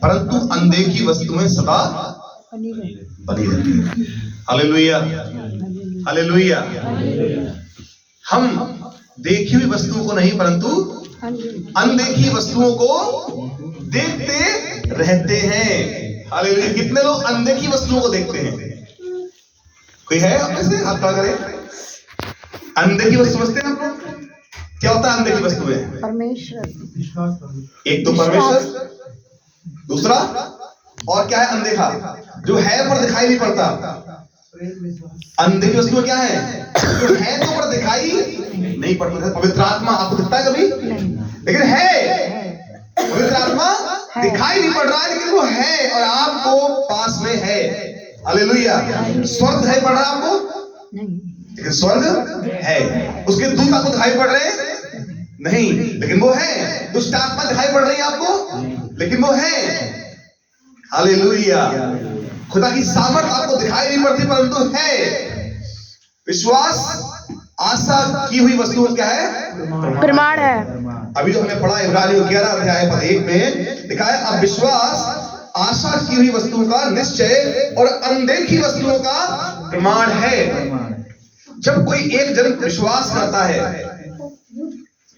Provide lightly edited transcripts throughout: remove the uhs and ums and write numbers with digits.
परंतु अनदेखी वस्तुएं सदा बनी रहती हैं। Hallelujah, hallelujah. हम देखी हुई वस्तुओं को नहीं परंतु अनदेखी वस्तुओं को देखते रहते हैं। हालेलुया। कितने लोग अनदेखी वस्तुओं को देखते हैं? कोई है आप में से? हाथ खड़ा करें। अनदेखी वस्तु समझते हैं आप लोग? क्या होता है अनदेखी वस्तुएं? परमेश्वर। एक तो परमेश्वर, दूसरा और क्या है अनदेखा? जो है पर दिखाई नहीं पड़ता। अनदेखी वस्तुएं क्या है? जो है तो पर दिखाई नहीं पड़ता। पवित्र आत्मा आपको दिखता है कभी? लेकिन है। पवित्र आत्मा दिखाई नहीं पड़ रहा है लेकिन वो है और आपको पास में है। हालेलुया। स्वर्ग दिखाई पड़ रहा है आपको? लेकिन स्वर्ग है। उसके दूत आपको दिखाई पड़ रहे हैं? नहीं, लेकिन वो है। दुष्ट आत्मा दिखाई पड़ रही है आपको? लेकिन वो है। हालेलुया। खुदा की सामर्थ आपको दिखाई नहीं पड़ती परंतु है। विश्वास आशा की हुई वस्तु क्या है? प्रमाण है। अभी जो हमने पढ़ा इब्रानियों 11 अध्याय पद 1 में लिखा है, अब विश्वास आशा की हुई वस्तुओं का निश्चय और अनदेखी वस्तुओं का प्रमाण है। जब कोई एक जन विश्वास करता है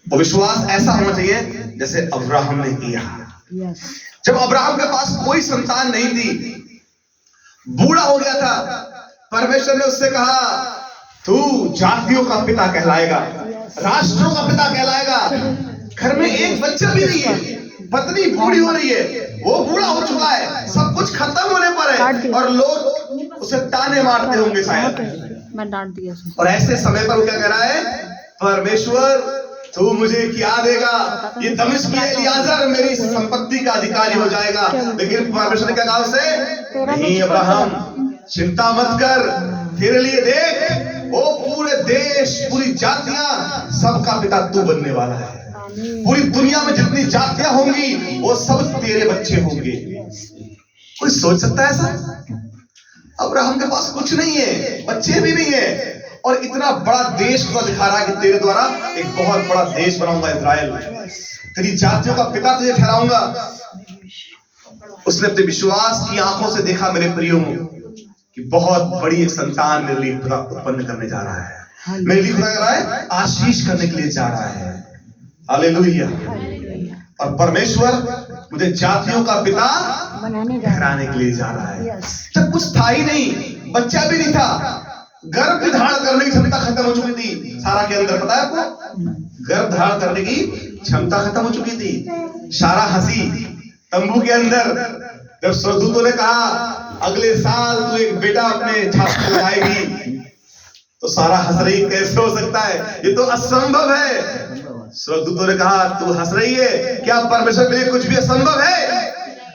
वो विश्वास ऐसा होना चाहिए जैसे अब्राहम ने किया। जब अब्राहम के पास कोई संतान नहीं थी, बूढ़ा हो गया था, परमेश्वर ने उससे कहा तू जातियों का पिता कहलाएगा, राष्ट्रों का पिता कहलाएगा। घर में एक बच्चा भी नहीं है, पत्नी बूढ़ी हो रही है, वो बूढ़ा हो चुका है, सब कुछ खत्म होने पर है और लोग उसे ताने मारते होंगे शायद। मैं डांट दिया। और ऐसे समय पर वो क्या कह रहा है? परमेश्वर तू मुझे क्या देगा? ये दमिश्क की एलियाजर मेरी संपत्ति का अधिकारी हो जाएगा। लेकिन परमेश्वर ने क्या कहा उसे? नहीं अब्राहम, चिंता मत कर, तेरे लिए देख वो पूरे देश, पूरी जातियां, सबका पिता तू बनने वाला है। पूरी दुनिया में जितनी जातियां होंगी वो सब तेरे बच्चे होंगे। कोई सोच सकता है ऐसा? अब्राहम के पास कुछ नहीं है, बच्चे भी नहीं है और इतना बड़ा देश को दिखा रहा है कि तेरे द्वारा एक बहुत बड़ा देश बनाऊंगा इजराइल, तेरी जातियों का पिता तुझे ठहराऊंगा। उसने अपने विश्वास की आंखों से देखा मेरे प्रियो कि बहुत बड़ी एक संतान मेरे लिए खुदा उत्पन्न करने जा रहा है, मेरे लिए खुदा कर रहा है, आशीष करने के लिए जा रहा है। हालेलुया। और परमेश्वर मुझे जातियों का पिता ठहराने के लिए जा रहा है। जब कुछ था ही नहीं, बच्चा भी नहीं था, गर्भ धारण करने की क्षमता खत्म हो चुकी थी सारा के अंदर, पता है आपको? गर्भ धारण करने की क्षमता खत्म हो चुकी थी। सारा हंसी तंबू के अंदर, जब स्वर्गदूतों ने कहा अगले साल तू एक बेटा अपने छाती में लाएगी, तो सारा हंस रही, कैसे हो सकता है, ये तो असंभव है। स्वर्गदूतों ने कहा तू हंस रही है, क्या परमेश्वर के लिए कुछ भी असंभव है?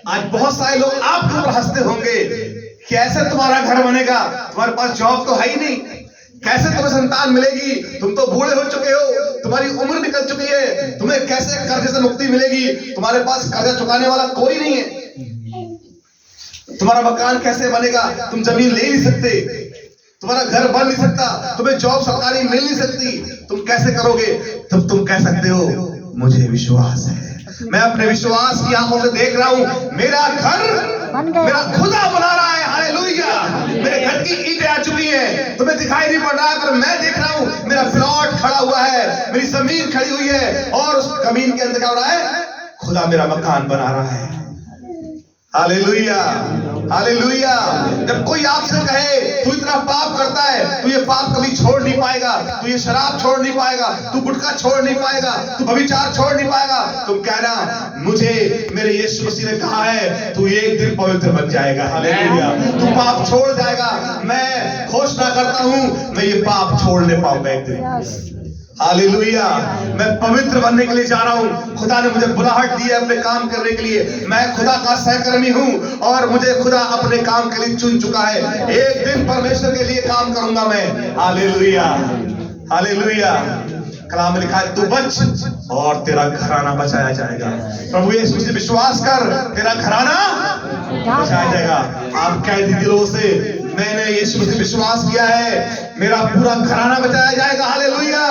आज बहुत सारे लोग आपके ऊपर हंसते होंगे, कैसे तुम्हारा घर बनेगा, तुम्हारे पास जॉब तो है ही नहीं, कैसे तुम्हें संतान मिलेगी, तुम तो बूढ़े हो चुके हो, तुम्हारी उम्र निकल चुकी है, तुम्हें कैसे कर्जे से मुक्ति मिलेगी, तुम्हारे पास कर्जा चुकाने वाला कोई नहीं है, तुम्हारा मकान कैसे बनेगा, तुम जमीन ले नहीं सकते, तुम्हारा घर बन नहीं सकता, तुम्हें जॉब सरकारी मिल नहीं सकती, तुम कैसे करोगे? तब तुम कह सकते हो मुझे विश्वास है, मैं अपने विश्वास की आंखों से देख रहा हूं, मेरा घर मेरा खुदा बना रहा है। हालेलुया। मेरे घर की ईंटें आ चुकी हैं, तुम्हें दिखाई नहीं पड़ रहा है पर मैं देख रहा हूं, मेरा प्लॉट खड़ा हुआ है, मेरी जमीन खड़ी हुई है और उस जमीन के अंदर क्या हो रहा है? खुदा मेरा मकान बना रहा है। Hallelujah, hallelujah. जब कोई आपसे कहे तू इतना पाप करता है, तू ये पाप कभी छोड़ नहीं पाएगा, तू ये शराब छोड़ नहीं पाएगा, तू गुटखा छोड़ नहीं पाएगा, तू व्यभिचार छोड़ नहीं पाएगा, तुम कहना मुझे मेरे यीशु मसीह ने कहा है तू एक दिन पवित्र बन जाएगा। हालेलुया। तू पाप छोड़ जाएगा। मैं घोषणा करता हूं मैं ये पाप छोड़ने पाऊंगा एक दिन। हालेलुया। मैं पवित्र बनने के लिए जा रहा हूं। खुदा ने मुझे बुलाहट दी है अपने काम करने के लिए। मैं खुदा का सहकर्मी हूं और मुझे खुदा अपने काम के लिए चुन चुका है। एक दिन परमेश्वर के लिए काम करूंगा मैं। Hallelujah, hallelujah. कलाम में लिखा है तू बच और तेरा घराना बचाया जाएगा। प्रभु यीशु से विश्वास कर, तेरा घराना बचाया जाएगा। आप कैदी दिलों से मैंने यीशु मसीह विश्वास किया है, मेरा पूरा घराना बचाया जाएगा, हालेलुया।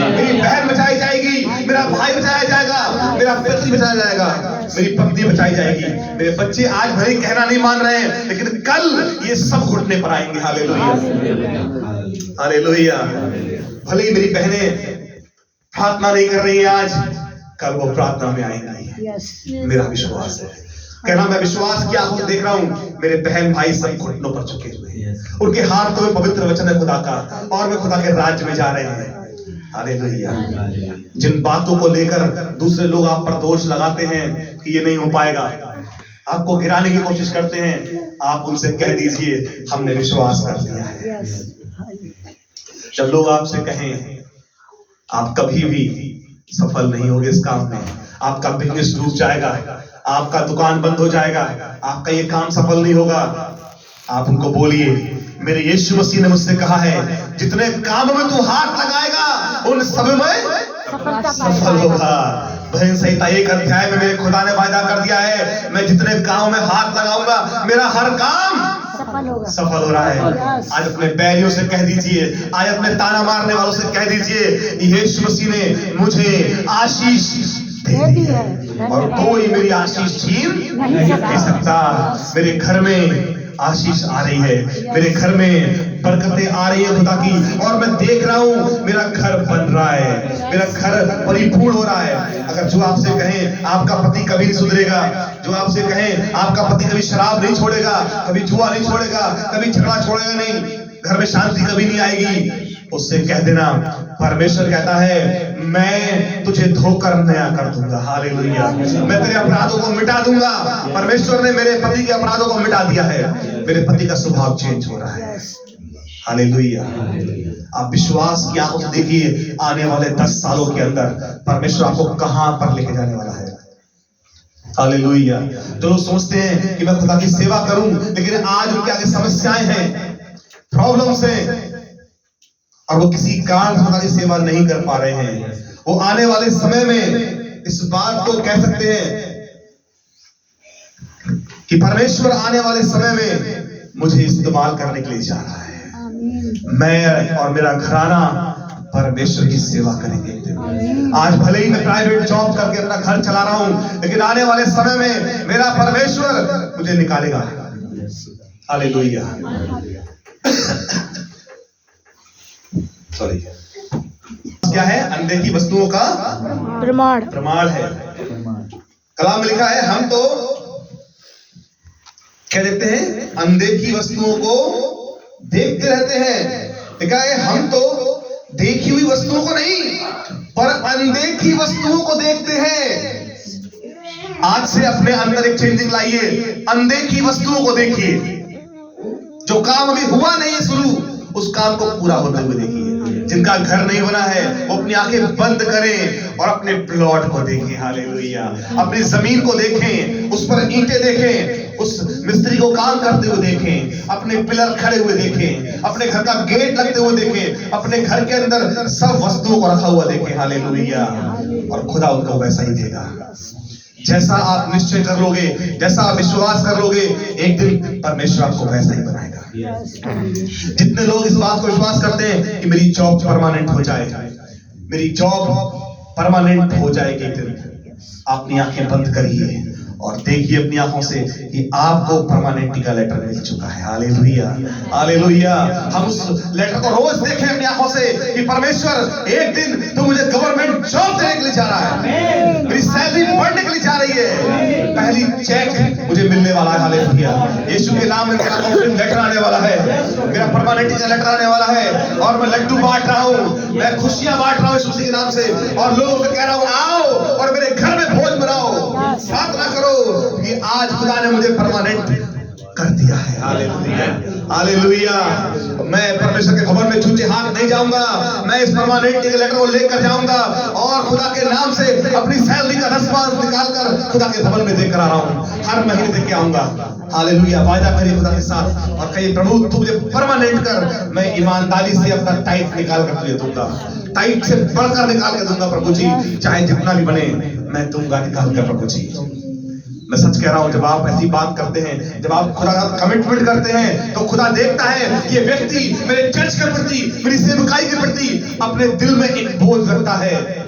मेरी बहन बचाई जाएगी, मेरा भाई बचाया जाएगा, मेरा पति बचाया जाएगा, मेरी पत्नी बचाई जाएगी। मेरे बच्चे आज भले कहना नहीं मान रहे हैं, लेकिन कल ये सब घुटने पर आएंगे, हालेलुया, हालेलुया। भले ही मेरी बहनें प्रार्थना नहीं कर रही है आज, कल वो प्रार्थना में आएंगी, मेरा विश्वास है। कहना मैं विश्वास की आंखों से देख रहा हूं, मेरे बहन भाई सब घुटनों पर झुके हुए हैं, उनके हाथों में पवित्र वचन है खुदा का, और वे खुदा के राज्य में जा रहे हैं, हालेलुया। जिन बातों को लेकर दूसरे लोग आप पर दोष लगाते हैं कि ये नहीं हो पाएगा, आपको गिराने की कोशिश करते हैं, आप उनसे कह दीजिए हमने विश्वास कर लिया है। जब लोग आपसे कहें आप कभी भी सफल नहीं होगे इस काम में, आपका बिजनेस डूब जाएगा, आपका दुकान बंद हो जाएगा, आपका ये काम सफल नहीं होगा, आप उनको बोलिए मेरे यीशु मसीह ने मुझसे कहा है जितने काम में तू हाथ लगाएगा उन सब में सफल होगा। भजन संहिता 1 अध्याय में मेरे खुदा ने वायदा कर दिया है, मैं जितने काम में हाथ लगाऊंगा मेरा हर काम सफल हो रहा है। आज अपने बैरियों से कह दीजिए, आज अपने ताना मारने वालों से कह दीजिए, यीशु मसीह ने मुझे आशीष दे दी है और कोई मेरी आशीष छीन नहीं सकता। मेरे घर में आशीष आ रही है, मेरे घर में बरकतें आ रही है खुदा की, और मैं देख रहा हूं मेरा घर बन रहा है, मेरा घर परिपूर्ण हो रहा है। अगर जो आपसे कहें आपका पति कभी नहीं सुधरेगा, जो आपसे कहें आपका पति कभी शराब नहीं छोड़ेगा, कभी जुआ नहीं छोड़ेगा, कभी झगड़ा छोड़ेगा नहीं, घर में शांति कभी नहीं आएगी, उससे कह देना परमेश्वर कहता है मैं तुझे धोकर नया कर दूंगा, हालेलुया। मैं तेरे अपराधों को मिटा दूंगा। परमेश्वर ने मेरे पति के अपराधों को मिटा दिया है, मेरे पति का स्वभाव चेंज हो रहा है, हालेलुया। आप विश्वास की आंखों से देखिए आने वाले 10 सालों के अंदर परमेश्वर आपको कहां पर लेके जाने वाला है, हालेलुया। जो लोग सोचते हैं कि मैं खुदा की सेवा करूं, लेकिन आज उनके आगे समस्याएं हैं, प्रॉब्लम्स हैं, और वो किसी कारण खुदा की सेवा नहीं कर पा रहे हैं, वो आने वाले समय में इस बात को कह सकते हैं कि परमेश्वर आने वाले समय में मुझे इस्तेमाल करने के लिए जा रहा है। मैं और मेरा घराना परमेश्वर की सेवा करेंगे। आज भले ही मैं प्राइवेट जॉब करके अपना घर चला रहा हूं, लेकिन आने वाले समय में मेरा परमेश्वर मुझे निकालेगा, हालेलुया। सॉरी, क्या है? अनदेखी वस्तुओं का प्रमाण है। कलाम में लिखा है हम तो क्या देखते हैं? अनदेखी वस्तुओं को देखते रहते हैं। लिखा है हम तो देखी हुई वस्तुओं को नहीं पर अनदेखी वस्तुओं को देखते हैं। आज से अपने अंदर एक चेंजिंग लाइए, अनदेखी वस्तुओं को देखिए। जो काम अभी हुआ नहीं है शुरू, उस काम को पूरा होते हुए देखिए। जिनका घर नहीं बना है वो अपनी आंखें बंद करें और अपने प्लॉट को देखें, हालेलुया। अपनी जमीन को देखें, उस पर ईंटें देखें, उस मिस्त्री को काम करते हुए देखें, अपने पिलर खड़े हुए देखें, अपने घर का गेट लगते हुए देखें, अपने घर के अंदर सब वस्तुओं को रखा हुआ देखें, हालेलुया। और खुदा उनको वैसा ही देगा। जैसा आप निश्चय कर लोगे, जैसा आप विश्वास कर लोगे, एक दिन परमेश्वर आपको वैसा ही बनाएगा। जितने लोग इस बात को विश्वास करते हैं कि मेरी जॉब परमानेंट हो जाए, मेरी जॉब परमानेंट हो जाएगी, एक दिन अपनी आंखें बंद करिए और देखिए अपनी आंखों से कि आपको परमानेंटी का लेटर मिल चुका है, हालेलुया, हालेलुया। हम उस लेटर को रोज देखें अपनी आंखों से कि परमेश्वर एक दिन तो मुझे गवर्नमेंट जॉब देने के लिए जा रहा है, मेरी सैलरी बढ़ने के लिए जा रही है, पहली चेक मुझे मिलने वाला है, हालेलुया। यीशु के नाम में मेरा ऑफरिंग लेटर आने वाला है, मेरा परमानेंटी का लेटर आने वाला है, और मैं लड्डू बांट रहा हूँ, मैं खुशियां बांट रहा हूँ यीशु के नाम से, और लोगों से कह रहा हूँ आओ और मेरे घर में भोज बनाओ, प्रार्थना करो कि आज खुदा ने मुझे परमानेंट कर दिया है, हालेलुया, हालेलुया। मैं परमेश्वर के भवन में छूचे हाथ नहीं जाऊंगा, मैं इस परमानेंटी के लेटर को लेकर जाऊंगा और खुदा के नाम से अपनी सैलरी का 10% निकालकर खुदा के भवन में देकर आ रहा हूं, हर महीने देके आऊंगा, हालेलुया। वायदा करिए खुदा के साथ और कहिए प्रभु तू मुझे परमानेंट कर, मैं ईमानदारी से अपना टाइट निकाल कर तुझे दूंगा, टाइट से बढ़कर निकाल कर दूंगा प्रभु जी, चाहे जितना भी बने मैं दूंगा निकाल कर प्रभु जी, मैं सच कह रहा हूं, जब आप ऐसी बात करते हैं, जब आप खुदा का कमिटमेंट करते हैं, तो खुदा देखता है कि ये व्यक्ति मेरे चर्च के प्रति, मेरी सेवकाई के प्रति अपने दिल में एक बोझ रखता है।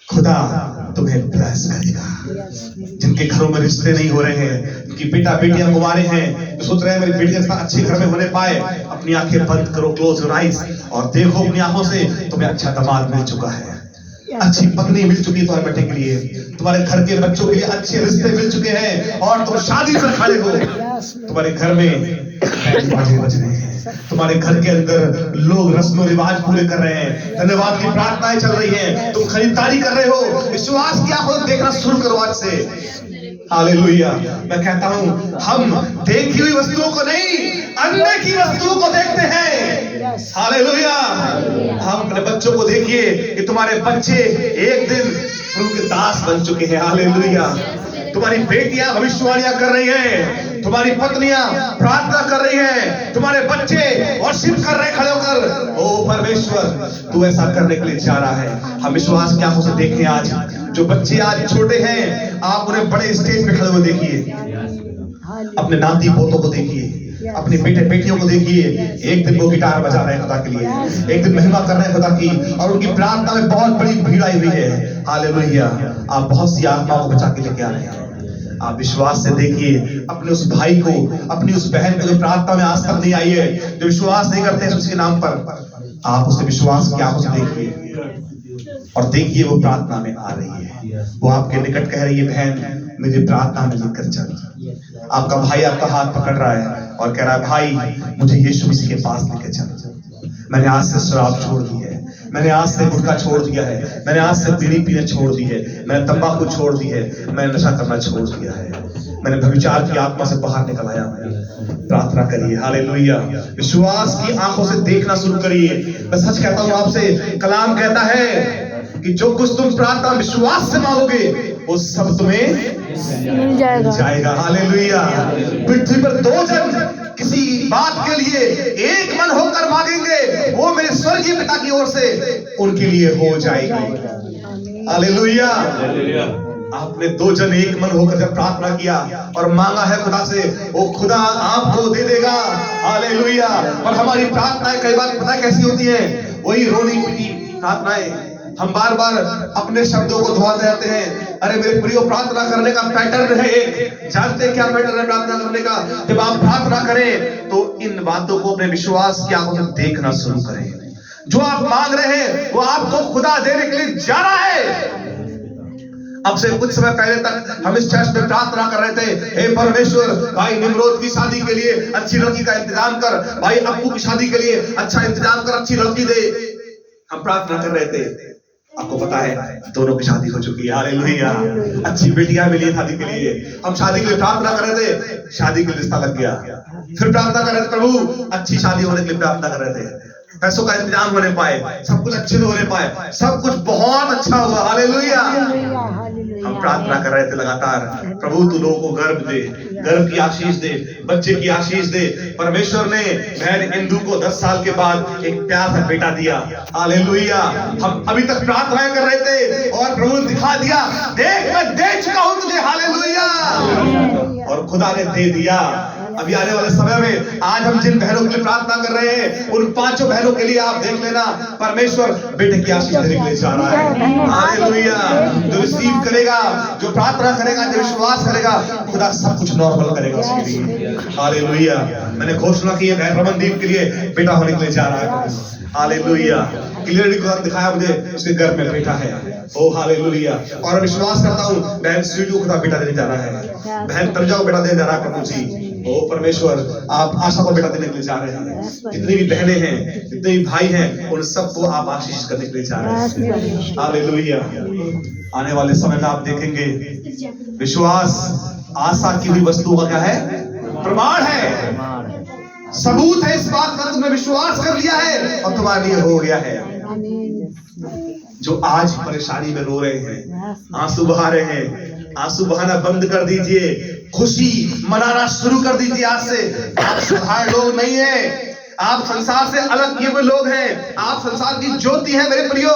खुदा तुम्हें ब्लेस करेगा। जिनके घरों में रिश्ते नहीं हो रहे हैं, जिनकी बेटा बेटियां कुंवारे हैं, जो सोच रहे हैं मेरी बेटियां अच्छे घर में होने पाए, अपनी आंखें बंद करो, क्लोज योर आईज, और देखो अपनी आंखों से तुम्हें अच्छा दामाद मिल चुका है, अच्छी पत्नी मिल चुकी है तुम्हारे बेटे के लिए, तुम्हारे घर के बच्चों के लिए अच्छे रिश्ते मिल चुके हैं, और तुम शादी पर खड़े हो। तुम्हारे घर में बाजे बज रहे हैं, तुम्हारे घर के अंदर लोग रस्म रिवाज पूरे कर रहे हैं, धन्यवाद की प्रार्थनाएं चल रही हैं, तुम खरीदारी कर रहे हो। विश्वास की आंखों से देखना शुरू करो आज से। हालेलुया। मैं कहता हूं, हम देखी हुई वस्तुओं को नहीं, अनदेखी वस्तुओं को देखते हैं। हालेलुया। हम अपने बच्चों को देखिए कि तुम्हारे बच्चे एक दिन प्रभु के दास बन चुके हैं। हालेलुया। तुम्हारी बेटियां भविष्यवाणियां कर रही हैं, तुम्हारी पत्नियां प्रार्थना कर रही हैं, तुम्हारे बच्चे वर्शिप कर रहे खड़े होकर। ओ परमेश्वर, तू ऐसा करने के लिए जा रहा है। हम विश्वास की आंखों से देखें। आज जो बच्चे आज छोटे हैं, आप उन्हें बड़े स्टेज पे खड़े हुए देखिए, अपने नाती पोतों को देखिए, अपने बेटे बेटियों को देखिए। एक दिन वो गिटार बजा रहे हैं खुदा के लिए, एक दिन महिमा कर रहे हैं खुदा की, और उनकी प्रार्थना में बहुत बड़ी भीड़ आई हुई है। हालेलुया। आप बहुत सी आत्माओं को बचा के लेके आ रहे हैं। आप विश्वास से देखिए अपने उस भाई को, अपनी उस बहन को जो प्रार्थना में आज तक नहीं आई है, जो विश्वास नहीं करते हैं उसके नाम पर, आप उसे विश्वास की आंखों से देखिए और देखिए वो प्रार्थना में आ रही है। वो आपके निकट कह रही है, बहन मुझे प्रार्थना में लेकर चल। आपका भाई आपका हाथ पकड़ रहा है और कह रहा है, भाई मुझे यीशु मसीह के पास लेकर चल। मैंने आज से शराब छोड़ दी है, मैंने आज से गुटखा छोड़ दिया है, मैंने आज से बीड़ी पीने छोड़ दी है, मैंने तंबाकू छोड़ दी है, मैंने नशा करना छोड़ दिया है, मैंने व्यभिचार की आत्मा से बाहर निकल आया हूं। प्रार्थना करिए। हालेलुया। विश्वास की आंखों से देखना शुरू करिए। मैं सच कहता हूं आपसे, कलाम कहता है कि जो कुछ तुम प्रार्थना विश्वास से मांगोगे वो सब तुम्हें मिल जाएगा। हालेलुया। पृथ्वी पर दो जन किसी बात के लिए एक मन होकर मांगेंगे, वो मेरे स्वर्गीय पिता की ओर से उनके लिए हो जाएगी। हालेलुया। आपने दो जन एक मन होकर जब प्रार्थना किया और मांगा है खुदा से, वो खुदा आपको दे देगा। हालेलुया। और हमारी प्रार्थनाएं कई बार पता कैसी होती है, वही रोनी पिटी प्रार्थनाएं। हम बार बार अपने शब्दों को दोहराते रहते हैं। अरे मेरे प्रियो, प्रार्थना करने का पैटर्न है एक, जानते हैं क्या पैटर्न है प्रार्थना करने का? जब आप प्रार्थना करें तो इन बातों को अपने विश्वास की आंखों से देखना शुरू करें। जो आप मांग रहे हैं वो आपको खुदा देने के लिए जा रहा है। अब से कुछ समय पहले तक हम इस चर्च में प्रार्थना कर रहे थे, हे परमेश्वर, भाई निम्रोद की शादी के लिए अच्छी लड़की का इंतजाम कर, भाई अप्पू की शादी के लिए अच्छा इंतजाम कर, अच्छी लड़की दे। हम प्रार्थना कर रहे थे। आपको पता है दोनों की शादी हो चुकी है। हालेलुया। अच्छी बेटियां मिली शादी के लिए। हम शादी के लिए प्रार्थना कर रहे थे, शादी के लिए रिश्ता लग गया। फिर प्रार्थना कर रहे थे, प्रभु अच्छी शादी होने के लिए प्रार्थना कर रहे थे, पैसों का इंतजाम होने पाए, सब कुछ अच्छे से होने पाए, सब कुछ बहुत अच्छा हुआ। हालेलुया। हम प्रार्थना कर रहे थे लगातार, प्रभु तू लोगों को गर्भ दे, गर्भ की आशीष दे, बच्चे की आशीष दे। परमेश्वर ने बहन इंदु को 10 साल के बाद एक प्यारा सा बेटा दिया। हालेलुया। हम अभी तक प्रार्थनाएं कर रहे थे और प्रभु ने दिखा दिया, देख मैं दे चुका हूं तुझे। हालेलुया। और खुदा ने दे दिया। अभी आने वाले समय में आज हम जिन बहनों के लिए प्रार्थना कर रहे हैं, उन 5 बहनों के लिए आप देख लेना, परमेश्वर बेटे की आशीष देने के लिए जा रहा है। हालेलुया। जो रिसीव करेगा, जो प्रार्थना करेगा, जो विश्वास करेगा, खुदा सब कुछ नॉर्मल करेगा उसके लिए। हालेलुया। मैंने घोषणा की है, रमनदीप के लिए बेटा होने के लिए जा रहा है। हालेलुया। क्लियरली खुदा दिखाया मुझे, उसके घर में बेटा है। ओ हालेलुया। और विश्वास करता हूँ बहन स्वीटी को खुदा बेटा देने जा रहा है, बहन तनुजा को बेटा देने जा रहा है। प्रभु जी, ओ परमेश्वर, आप आशा को बेटा देने के लिए जा रहे हैं। जितनी भी बहनें हैं, जितने भी भाई हैं, उन सबको आप आशीष करने के लिए जा रहे हैं। हालेलुया। आने वाले समय में आप देखेंगे, विश्वास आशा की हुई वस्तुओं का क्या है? प्रमाण है, सबूत है इस बात का, तुमने विश्वास कर लिया है और तुम्हारे लिए हो गया है। जो आज परेशानी में रो रहे हैं, आंसू बहा रहे हैं, आंसू बहाना बंद कर दीजिए, खुशी मनाना शुरू कर दीजिए। आज से आप साधारण लोग नहीं हैं, आप संसार से अलग किए हुए लोग हैं, आप संसार की ज्योति हैं मेरे प्रियो।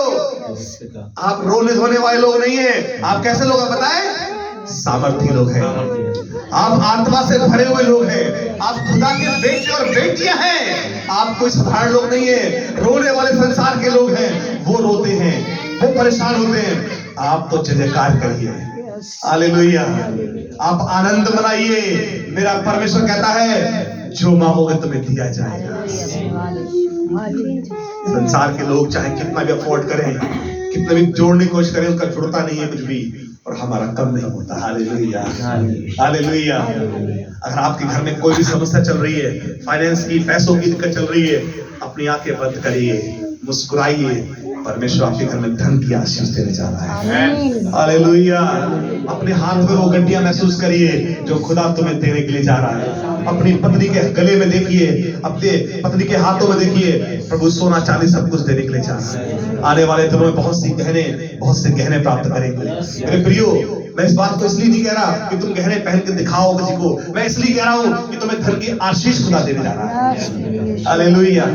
आप रोने धोने वाले लोग नहीं हैं। आप कैसे लोग हैं बताएं? सामर्थी लोग हैं, आप आत्मा से भरे हुए लोग हैं, आप खुदा के बेटे और बेटियां हैं। आप कोई साधारण लोग नहीं है। रोने वाले संसार के लोग हैं, वो रोते हैं, वो परेशान होते हैं। आप तो जय जयकार करिए, हालेलुया। आप आनंद मनाइए। मेरा परमेश्वर कहता है जो मांगोगे तुम्हें दिया जाएगा। संसार के लोग चाहे कितना भी अफोर्ड करें, कितना भी जोड़ने की कोशिश करें, उनका जुड़ता नहीं है कुछ भी, और हमारा कम नहीं होता। Hallelujah, hallelujah. अगर आपके घर में कोई भी समस्या चल रही है, फाइनेंस की, पैसों की दिक्कत चल रही है, अपनी आंखें बंद करिए, मुस्कुराइए। परमेश्वर आपके घर में धन की आशीष देने जा रहा है। हालेलुया। अपने हाथ में वो गड्डियां महसूस करिए जो खुदा तुम्हें देने के लिए जा रहा है। अपनी पत्नी के गले में देखिए, अपने पत्नी के हाथों में देखिए, प्रभु सोना चांदी सब कुछ देने के लिए जा रहा है। आने वाले दिनों में बहुत से गहने प्राप्त करेंगे। मेरे प्रियो, मैं इस बात को इसलिए नहीं कह रहा कि तुम गहने पहन के दिखाओ किसी को, मैं इसलिए कह रहा हूं कि तुम्हें धन की आशीष खुदा देने जा रहा है। हालेलुया।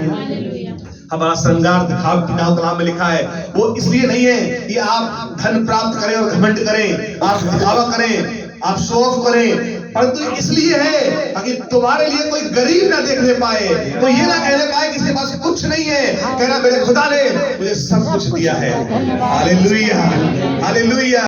हमारा श्रृंगार दिखाव कलाम में लिखा है, वो इसलिए नहीं है कि आप धन प्राप्त करें और घमंड करें, आप दिखावा करें, आप शो ऑफ करें, परंतु इसलिए है ताकि तुम्हारे लिए कोई गरीब ना देखने पाए, तो ये ना कहने पाए कि इसके पास कुछ नहीं है, कहना मेरे खुदा ने मुझे सब कुछ दिया है। Hallelujah, hallelujah.